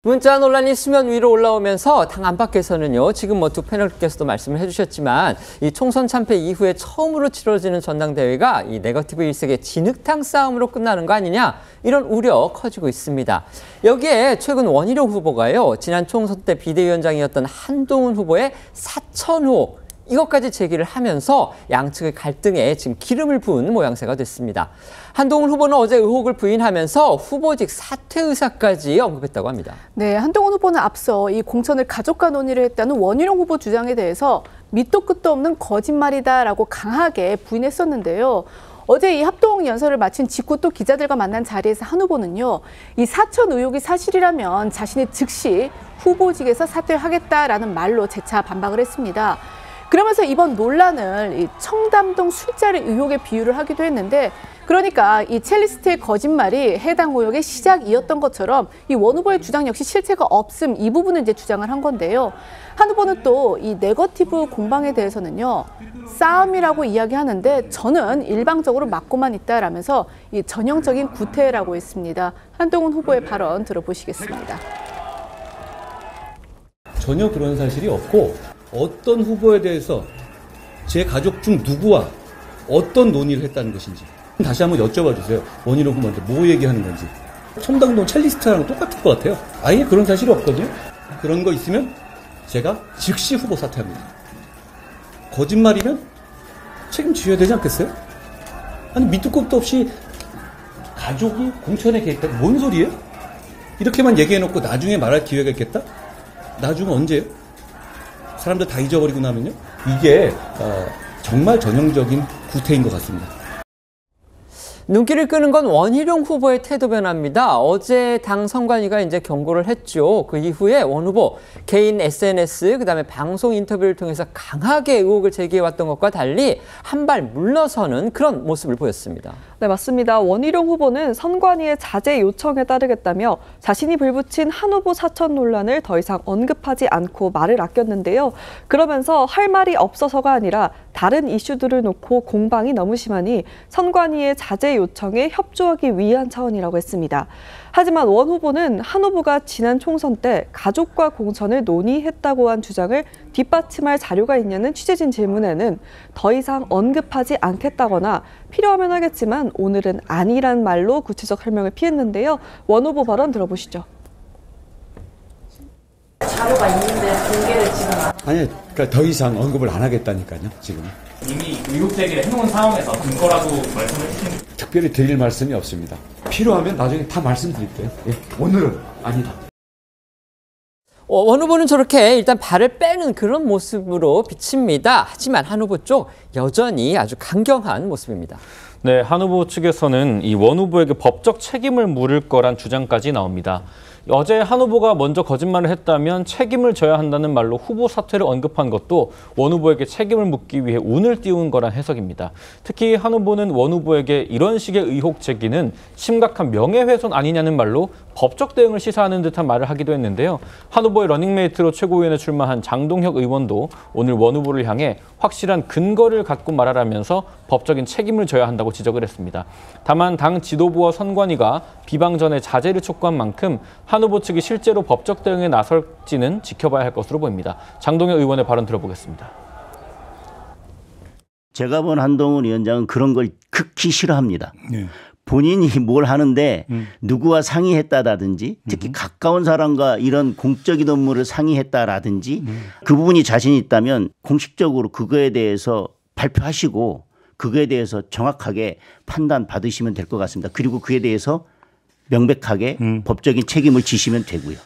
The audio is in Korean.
문자 논란이 수면 위로 올라오면서 당 안팎에서는요, 지금 두 패널께서도 말씀을 해주셨지만 이 총선 참패 이후에 처음으로 치러지는 전당대회가 이 네거티브 일색의 진흙탕 싸움으로 끝나는 거 아니냐, 이런 우려 커지고 있습니다. 여기에 최근 원희룡 후보가요, 지난 총선 때 비대위원장이었던 한동훈 후보의 사천 의혹, 이것까지 제기를 하면서 양측의 갈등에 지금 기름을 부은 모양새가 됐습니다. 한동훈 후보는 어제 의혹을 부인하면서 후보직 사퇴 의사까지 언급했다고 합니다. 네, 한동훈 후보는 앞서 이 공천을 가족과 논의를 했다는 원희룡 후보 주장에 대해서 밑도 끝도 없는 거짓말이다라고 강하게 부인했었는데요. 어제 이 합동 연설을 마친 직후 또 기자들과 만난 자리에서 한 후보는요, 이 사천 의혹이 사실이라면 자신이 즉시 후보직에서 사퇴하겠다라는 말로 재차 반박을 했습니다. 그러면서 이번 논란을 이 청담동 술자리 의혹에 비유를 하기도 했는데, 그러니까 이 첼리스트의 거짓말이 해당 의혹의 시작이었던 것처럼 이 원 후보의 주장 역시 실체가 없음, 이 부분을 이제 주장을 한 건데요. 한 후보는 또 이 네거티브 공방에 대해서는요, 싸움이라고 이야기하는데 저는 일방적으로 맞고만 있다라면서 이 전형적인 구태라고 했습니다. 한동훈 후보의 발언 들어보시겠습니다. 전혀 그런 사실이 없고, 어떤 후보에 대해서 제 가족 중 누구와 어떤 논의를 했다는 것인지 다시 한번 여쭤봐 주세요. 원희룡 후보한테 뭐 얘기하는 건지. 청담동 첼리스트랑 똑같을 것 같아요. 아예 그런 사실이 없거든요. 그런 거 있으면 제가 즉시 후보 사퇴합니다. 거짓말이면 책임지셔야 되지 않겠어요? 아니, 밑도 끝도 없이 가족이 공천에 개입했다. 뭔 소리예요? 이렇게만 얘기해놓고 나중에 말할 기회가 있겠다? 나중에 언제요? 사람들 다 잊어버리고 나면요? 이게 정말 전형적인 구태인 것 같습니다. 눈길을 끄는 건 원희룡 후보의 태도 변화입니다. 어제 당 선관위가 이제 경고를 했죠. 그 이후에 원 후보 개인 SNS, 그다음에 방송 인터뷰를 통해서 강하게 의혹을 제기해왔던 것과 달리 한 발 물러서는 그런 모습을 보였습니다. 네, 맞습니다. 원희룡 후보는 선관위의 자제 요청에 따르겠다며 자신이 불붙인 한 후보 사천 논란을 더 이상 언급하지 않고 말을 아꼈는데요. 그러면서 할 말이 없어서가 아니라 다른 이슈들을 놓고 공방이 너무 심하니 선관위의 자제 요청에 협조하기 위한 차원이라고 했습니다. 하지만 원 후보는 한 후보가 지난 총선 때 가족과 공천을 논의했다고 한 주장을 뒷받침할 자료가 있냐는 취재진 질문에는 더 이상 언급하지 않겠다거나 필요하면 하겠지만 오늘은 아니란 말로 구체적 설명을 피했는데요. 원 후보 발언 들어보시죠. 자료가 있는데 공개를 지금 아니, 그러니까 더 이상 언급을 안 하겠다니까요, 지금. 이미 의혹 제기를 해놓은 상황에서 근거라고 말씀을 해주신 특별히 드릴 말씀이 없습니다. 필요하면 나중에 다 말씀드릴게요. 예, 오늘은 아니다. 원 후보는 저렇게 일단 발을 빼는 그런 모습으로 비칩니다. 하지만 한 후보 쪽 여전히 아주 강경한 모습입니다. 네, 한 후보 측에서는 이 원 후보에게 법적 책임을 물을 거란 주장까지 나옵니다. 어제 한 후보가 먼저 거짓말을 했다면 책임을 져야 한다는 말로 후보 사퇴를 언급한 것도 원 후보에게 책임을 묻기 위해 운을 띄운 거란 해석입니다. 특히 한 후보는 원 후보에게 이런 식의 의혹 제기는 심각한 명예훼손 아니냐는 말로 법적 대응을 시사하는 듯한 말을 하기도 했는데요. 한 후보의 러닝메이트로 최고위원에 출마한 장동혁 의원도 오늘 원 후보를 향해 확실한 근거를 갖고 말하라면서 법적인 책임을 져야 한다고 지적을 했습니다. 다만 당 지도부와 선관위가 비방 전에 자제를 촉구한 만큼 한 후보 측이 실제로 법적 대응에 나설지는 지켜봐야 할 것으로 보입니다. 장동혁 의원의 발언 들어보겠습니다. 제가 본 한동훈 위원장은 그런 걸 극히 싫어합니다. 네. 본인이 뭘 하는데 누구와 상의했다라든지 특히 가까운 사람과 이런 공적인 업무를 상의했다라든지 그 부분이 자신 있다면 공식적으로 그거에 대해서 발표하시고 그거에 대해서 정확하게 판단받으시면 될 것 같습니다. 그리고 그에 대해서 명백하게 법적인 책임을 지시면 되고요.